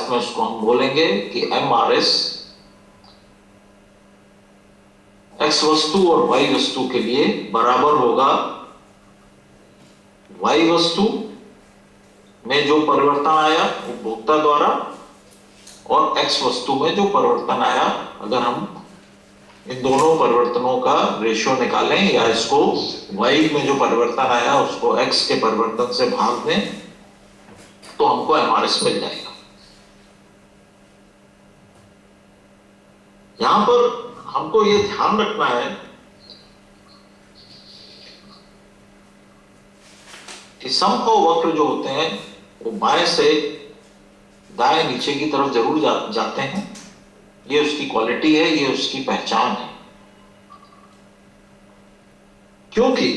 अर्थ में उसको हम बोलेंगे कि MRS X वस्तु और Y वस्तु के लिए बराबर होगा Y वस्तु में जो परिवर्तन आया उपभोक्ता द्वारा और X वस्तु में जो परिवर्तन आया, अगर हम इन दोनों परिवर्तनों का रेशियो निकालें या इसको Y में जो परिवर्तन आया उसको X के परिवर्तन से भाग दें तो हमको MRS मिल जाएगा। यहां पर हमको ये ध्यान रखना है कि समकोण वक्र जो होते हैं वो बाएं से दाएं नीचे की तरफ जरूर जाते हैं। ये उसकी क्वालिटी है, ये उसकी पहचान है, क्योंकि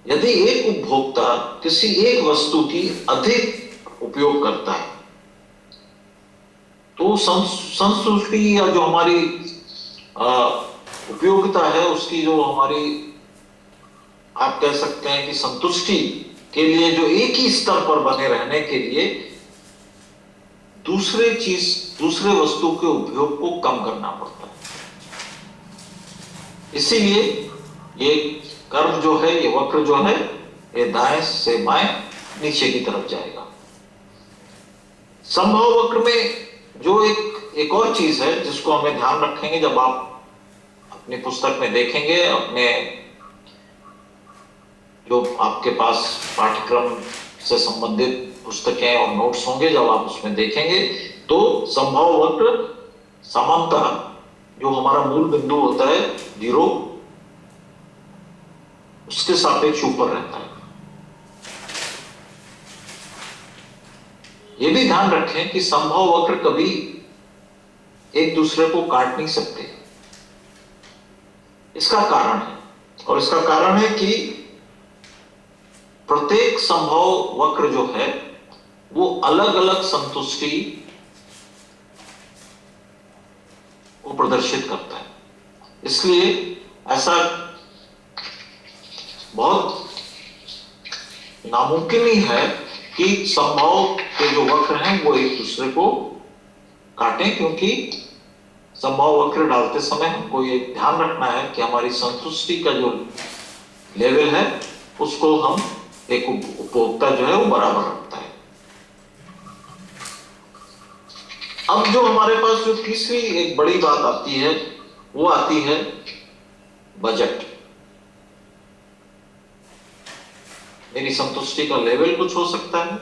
यदि एक उपभोक्ता किसी एक वस्तु की अधिक उपयोग करता है तो संतुष्टि या जो हमारी उपयोगिता है उसकी जो हमारी आप कह सकते हैं कि संतुष्टि के लिए जो एक ही स्तर पर बने रहने के लिए दूसरे वस्तु के उपयोग को कम करना पड़ता है। इसीलिए ये कर्व जो है, ये वक्र जो है, ये दाएं से बाएं नीचे की तरफ जाएगा। समभाव वक्र में जो एक और चीज है जिसको हमें ध्यान रखेंगे जब आप अपनी पुस्तक में देखेंगे, अपने जो आपके पास पाठ्यक्रम से संबंधित पुस्तकें और नोट्स होंगे, जब आप उसमें देखेंगे तो समभाव वक्र समानता जो हमारा मूल बिंदु होता है 0 उसके सापेक्ष ऊपर रहता है। यह भी ध्यान रखें कि समभाव वक्र कभी एक दूसरे को काट नहीं सकते। इसका कारण है, और इसका कारण है कि प्रत्येक समभाव वक्र जो है वो अलग अलग संतुष्टि को प्रदर्शित करता है। इसलिए ऐसा बहुत नामुमकिन ही है कि समभाव के जो वक्र हैं वो एक दूसरे को काटें, क्योंकि समभाव वक्र डालते समय हमको ये ध्यान रखना है कि हमारी संतुष्टि का जो लेवल है उसको हम एक उपभोक्ता जो है वो बराबर रखता है। अब जो हमारे पास जो तीसरी एक बड़ी बात आती है वो आती है बजट। मेरी संतुष्टि का लेवल कुछ हो सकता है,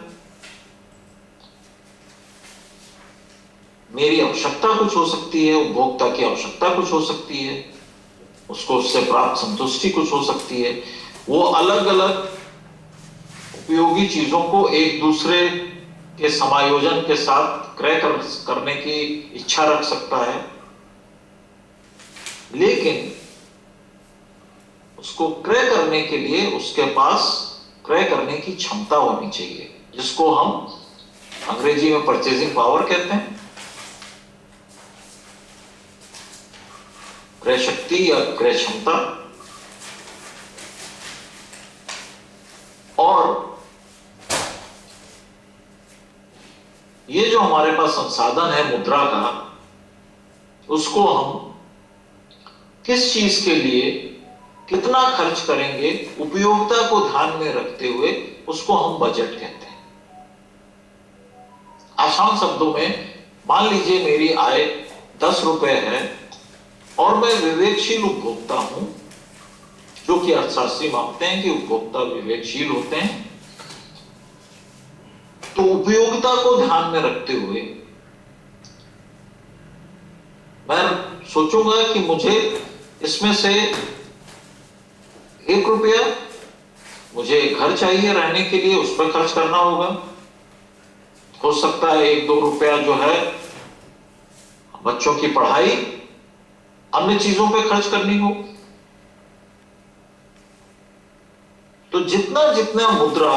मेरी आवश्यकता कुछ हो सकती है, उपभोक्ता की आवश्यकता कुछ हो सकती है, उसको उससे प्राप्त संतुष्टि कुछ हो सकती है। वो अलग अलग उपयोगी चीजों को एक दूसरे के समायोजन के साथ क्रय करने की इच्छा रख सकता है, लेकिन उसको क्रय करने के लिए उसके पास क्रय करने की क्षमता होनी चाहिए, जिसको हम अंग्रेजी में परचेजिंग पावर कहते हैं। क्रय शक्ति या क्रय क्षमता। और ये जो हमारे पास संसाधन है मुद्रा का, उसको हम किस चीज के लिए कितना खर्च करेंगे उपयोगिता को ध्यान में रखते हुए, उसको हम बजट कहते हैं। आसान शब्दों में मान लीजिए मेरी आय 10 रुपए है और मैं विवेकशील उपभोक्ता हूं, जो कि अर्थशास्त्री मानते हैं कि उपभोक्ता विवेकशील होते हैं। तो उपयोगिता को ध्यान में रखते हुए मैं सोचूंगा कि मुझे इसमें से 1 रुपया मुझे घर चाहिए रहने के लिए, उस पर खर्च करना होगा। हो सकता है 1-2 रुपया जो है बच्चों की पढ़ाई, अन्य चीजों पे खर्च करनी हो। तो जितना जितना मुद्रा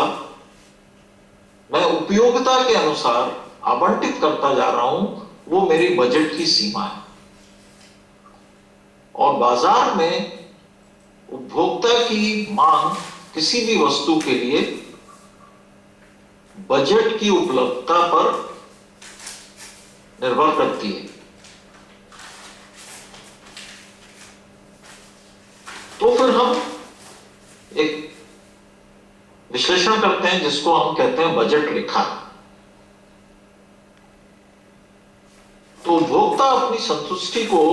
मैं उपयोगिता के अनुसार आवंटित करता जा रहा हूं, वो मेरी बजट की सीमा है। और बाजार में उपभोक्ता की मांग किसी भी वस्तु के लिए बजट की उपलब्धता पर निर्भर करती है। तो फिर हम एक विश्लेषण करते हैं जिसको हम कहते हैं बजट रेखा। तो उपभोक्ता अपनी संतुष्टि को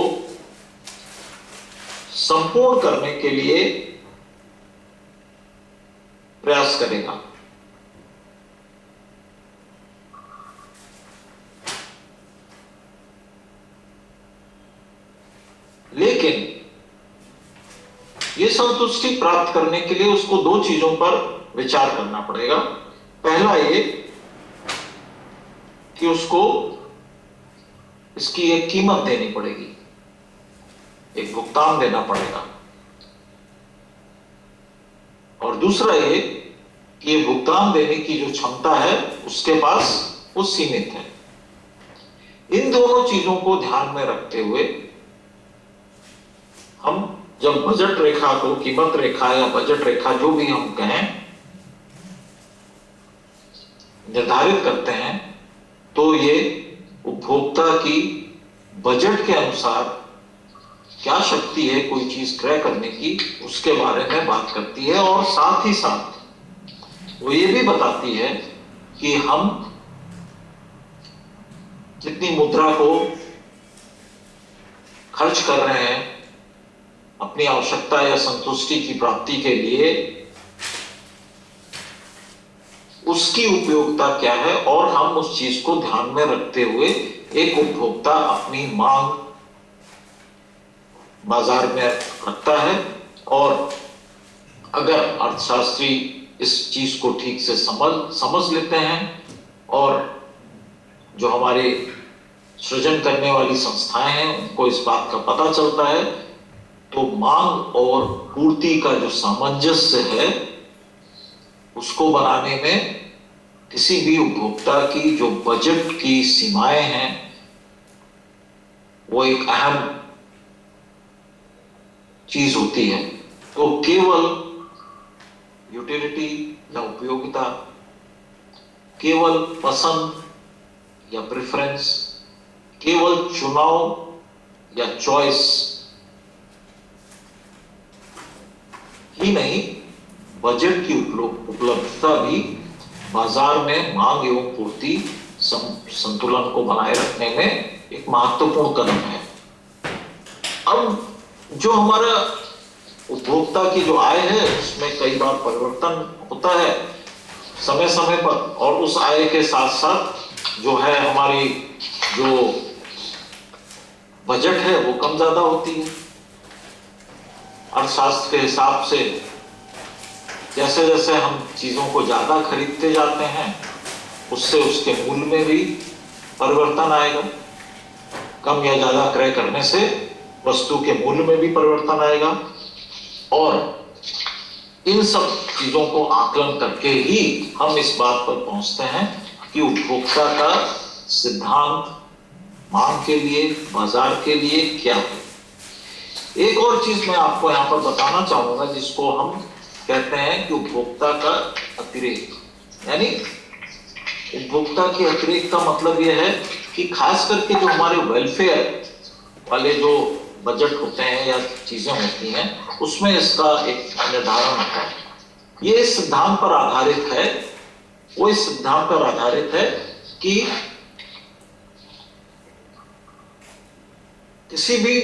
संपूर्ण करने के लिए प्रयास करेगा। लेकिन यह संतुष्टि प्राप्त करने के लिए उसको दो चीजों पर विचार करना पड़ेगा। पहला ये कि उसको इसकी एक कीमत देनी पड़ेगी, एक भुगतान देना पड़ेगा। और दूसरा ये कि ये भुगतान देने की जो क्षमता है उसके पास वो सीमित है। इन दोनों चीजों को ध्यान में रखते हुए हम जब बजट रेखा को, कीमत रेखा या बजट रेखा जो भी हम कहें, निर्धारित करते हैं, तो ये उपभोक्ता की बजट के अनुसार क्या शक्ति है कोई चीज क्रय करने की, उसके बारे में बात करती है। और साथ ही साथ वो ये भी बताती है कि हम जितनी मुद्रा को खर्च कर रहे हैं अपनी आवश्यकता या संतुष्टि की प्राप्ति के लिए, उसकी उपयोगिता क्या है, और हम उस चीज को ध्यान में रखते हुए एक उपभोक्ता अपनी मांग बाजार में रखता है। और अगर अर्थशास्त्री इस चीज को ठीक से समझ लेते हैं और जो हमारे सृजन करने वाली संस्थाएं हैं उनको इस बात का पता चलता है, तो मांग और पूर्ति का जो सामंजस्य है उसको बनाने में किसी भी उपभोक्ता की जो बजट की सीमाएं हैं वो एक अहम चीज होती है। तो केवल यूटिलिटी या उपयोगिता, केवल पसंद या प्रेफरेंस, केवल चुनाव या चॉइस ही नहीं, बजट की उपलब्धता भी बाजार में मांग एवं पूर्ति संतुलन को बनाए रखने में एक महत्वपूर्ण कदम है। अब जो हमारा उपभोक्ता की जो आय है उसमें कई बार परिवर्तन होता है समय समय पर, और उस आय के साथ साथ जो है हमारी जो बजट है वो कम ज्यादा होती है। अर्थशास्त्र के हिसाब से जैसे जैसे हम चीजों को ज्यादा खरीदते जाते हैं उससे उसके मूल्य में भी परिवर्तन आएगा। कम या ज्यादा क्रय करने से वस्तु के मूल्य में भी परिवर्तन आएगा। और इन सब चीजों को आकलन करके ही हम इस बात पर पहुंचते हैं कि उपभोक्ता का सिद्धांत मांग के लिए, बाजार के लिए क्या है। एक और चीज मैं आपको यहां पर बताना चाहूंगा जिसको हम कहते हैं कि उपभोक्ता का अतिरेक। यानी उपभोक्ता के अतिरेक का मतलब यह है कि खास करके जो हमारे वेलफेयर वाले जो बजट होते हैं या चीजें होती हैं उसमें इसका एक निर्धारण होता है। ये इस सिद्धांत पर आधारित है, वो इस सिद्धांत पर आधारित है कि किसी भी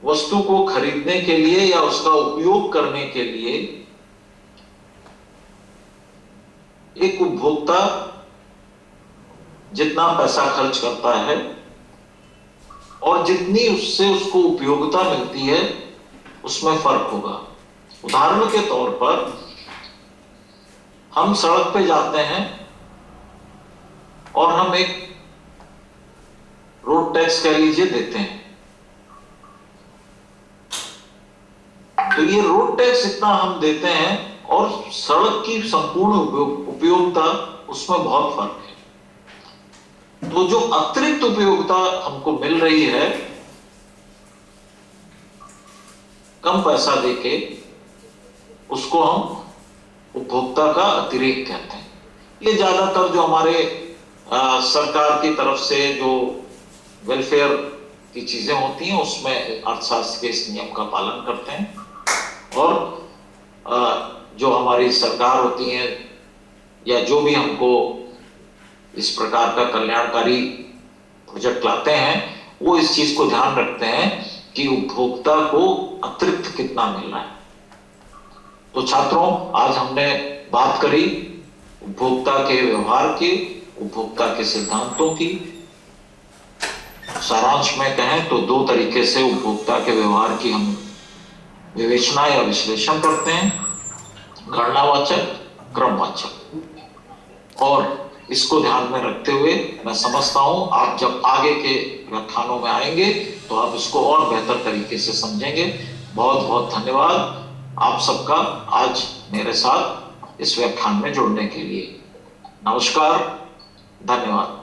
वस्तु को खरीदने के लिए या उसका उपयोग करने के लिए एक उपभोक्ता जितना पैसा खर्च करता है और जितनी उससे उसको उपयोगिता मिलती है उसमें फर्क होगा। उदाहरण के तौर पर हम सड़क पे जाते हैं और हम एक रोड टैक्स कह लीजिए देते हैं, तो ये रोड टैक्स इतना हम देते हैं और सड़क की संपूर्ण उपयोगिता उसमें बहुत फर्क है। तो जो अतिरिक्त उपयोगिता हमको मिल रही है कम पैसा देके, उसको हम उपभोक्ता का अतिरेक कहते हैं। ये ज्यादातर जो हमारे सरकार की तरफ से जो वेलफेयर की चीजें होती हैं उसमें अर्थशास्त्र के इस नियम का पालन करते हैं। और जो हमारी सरकार होती है या जो भी हमको इस प्रकार का कल्याणकारी प्रोजेक्ट लाते हैं वो इस चीज को ध्यान रखते हैं कि उपभोक्ता को अतिरिक्त कितना मिल रहा है। तो छात्रों, आज हमने बात करी उपभोक्ता के व्यवहार की, उपभोक्ता के सिद्धांतों की। सारांश में कहें तो दो तरीके से उपभोक्ता के व्यवहार की हम विवेचना या विश्लेषण करते हैं, गणनावाचक, क्रमवाचक। और इसको ध्यान में रखते हुए मैं समझता हूं आप जब आगे के व्याख्यानों में आएंगे तो आप इसको और बेहतर तरीके से समझेंगे। बहुत बहुत धन्यवाद आप सबका आज मेरे साथ इस व्याख्यान में जुड़ने के लिए। नमस्कार, धन्यवाद।